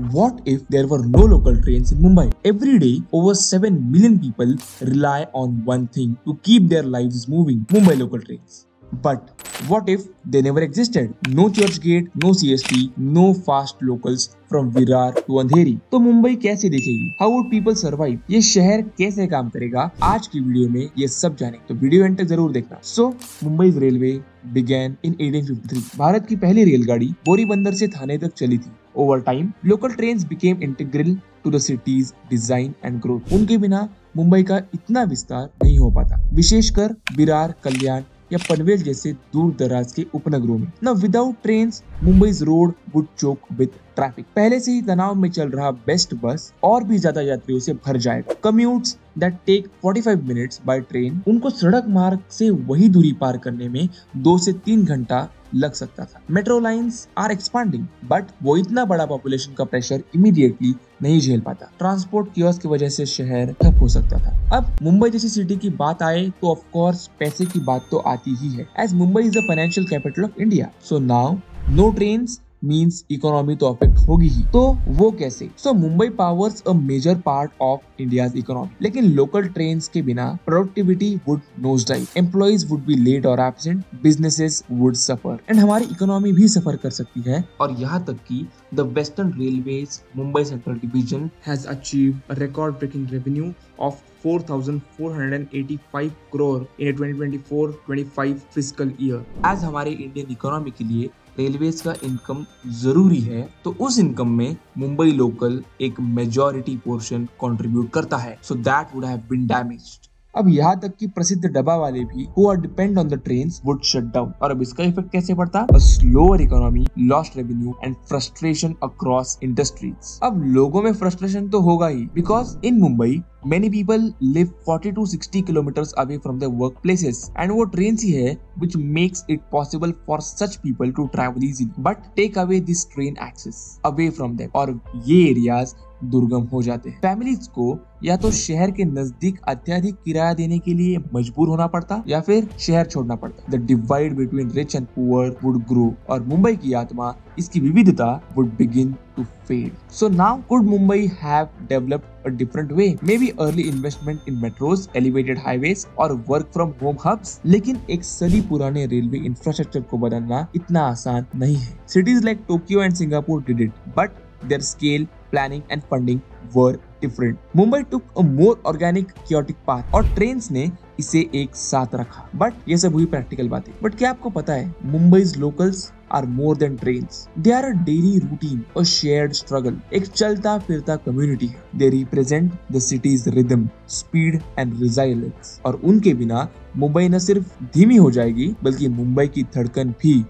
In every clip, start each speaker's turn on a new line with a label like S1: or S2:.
S1: What if there were no local trains in Mumbai? Every day, over 7 million people rely on one thing to keep their lives moving: Mumbai local trains. But what if they never existed? No Churchgate, no CST, no fast locals from Virar to Andheri. तो मुंबई कैसे दिखेगी? How would people survive? ये शहर कैसे काम करेगा? आज की वीडियो में ये सब जाने, तो वीडियो एंड तक जरूर देखना। So, Mumbai railway began in 1853. Bharat की पहली रेलगाड़ी बोरीबंदर से थाने तक चली थी। Over time, local trains became integral to the city's design and growth. उनके बिना मुंबई का इतना विस्तार नहीं हो पाता, विशेषकर विरार, कल्याण या पनवेल जैसे दूर दराज के उपनगरों में। Now, without trains, Mumbai's road would choke with traffic. पहले से ही तनाव में चल रहा बेस्ट बस और भी ज्यादा यात्रियों से भर जाएगा। Commutes that take 45 minutes by train, उनको सड़क मार्ग से वही दूरी पार करने में 2 से 3 घंटा लग सकता था। Metro lines are expanding, but वो इतना बड़ा पॉपुलेशन का प्रेशर इमीडिएटली नहीं झेल पाता। ट्रांसपोर्ट कियोस्क की वजह से शहर ठप हो सकता था। अब मुंबई जैसी सिटी की बात आए तो ऑफ कोर्स पैसे की बात तो आती ही है, as Mumbai is the financial capital of India. So now no trains means economy तो अफेक्ट होगी ही। तो वो कैसे? So Mumbai powers a major part of India's economy, लेकिन लोकल ट्रेन्स के बिना productivity would nose dive, employees would be late और absent, businesses would suffer and हमारी इकोनॉमी भी सफर कर सकती है। और यहाँ तक कि the western railways Mumbai Central division has achieved a record breaking revenue of 4,485 crore in a 2024-25 fiscal year. As हमारे इंडियन इकोनॉमी के लिए रेलवेज का इनकम जरूरी है, तो उस इनकम में मुंबई लोकल एक मेजॉरिटी पोर्शन कंट्रीब्यूट करता है। So that would have been damaged. अब यहाँ तक कि प्रसिद्ध डब्बा वाले भी who are depend on the trains would shut down। और अब इसका इफेक्ट कैसे पड़ता? A slower economy, lost revenue and frustration across industries। अब लोगों में frustration तो होगा ही, because in Mumbai many people live 40 to 60 kilometers away from their workplaces, and वो trains ही है which makes it possible for such people to travel easily, but take away this train access away from them, और ये areas दुर्गम हो जाते हैं। Families को या तो शहर के नजदीक अत्यधिक किराया देने के लिए मजबूर होना पड़ता या फिर शहर छोड़ना पड़ता। The divide between rich and poor would grow, और मुंबई की आत्मा, इसकी विविधता would begin to fade. So now could Mumbai have developed a different way? Maybe early investment in metros, elevated highways और वर्क फ्रॉम होम हब्स, लेकिन एक सदी पुराने रेलवे इंफ्रास्ट्रक्चर को बदलना इतना आसान नहीं है। Cities like Tokyo and Singapore did it, but their scale, planning and funding were different. Mumbai took a more organic, chaotic path और ट्रेन्स ने इसे एक साथ रखा। बट ये सब हुई प्रैक्टिकल बातें। बट क्या आपको पता है, मुंबई's locals are more than trains. They are a daily routine, a shared struggle. एक चलता फिरता कम्युनिटी है। They represent the city's rhythm, speed and resilience. और उनके बिना मुंबई न सिर्फ धीमी हो जाएगी, बल्कि मुंबई की धड़कन भी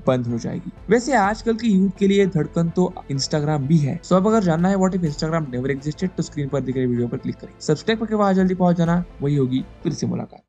S1: बंद हो जाएगी। वैसे आजकल के यूथ के लिए धड़कन तो इंस्टाग्राम भी है। सो अब अगर जानना है what if Instagram never existed, तो स्क्रीन पर दिख रही वीडियो पर क्लिक करें। सब्सक्राइब करके वहां जल्दी पहुंच जाना, वही होगी फिर से मुलाकात।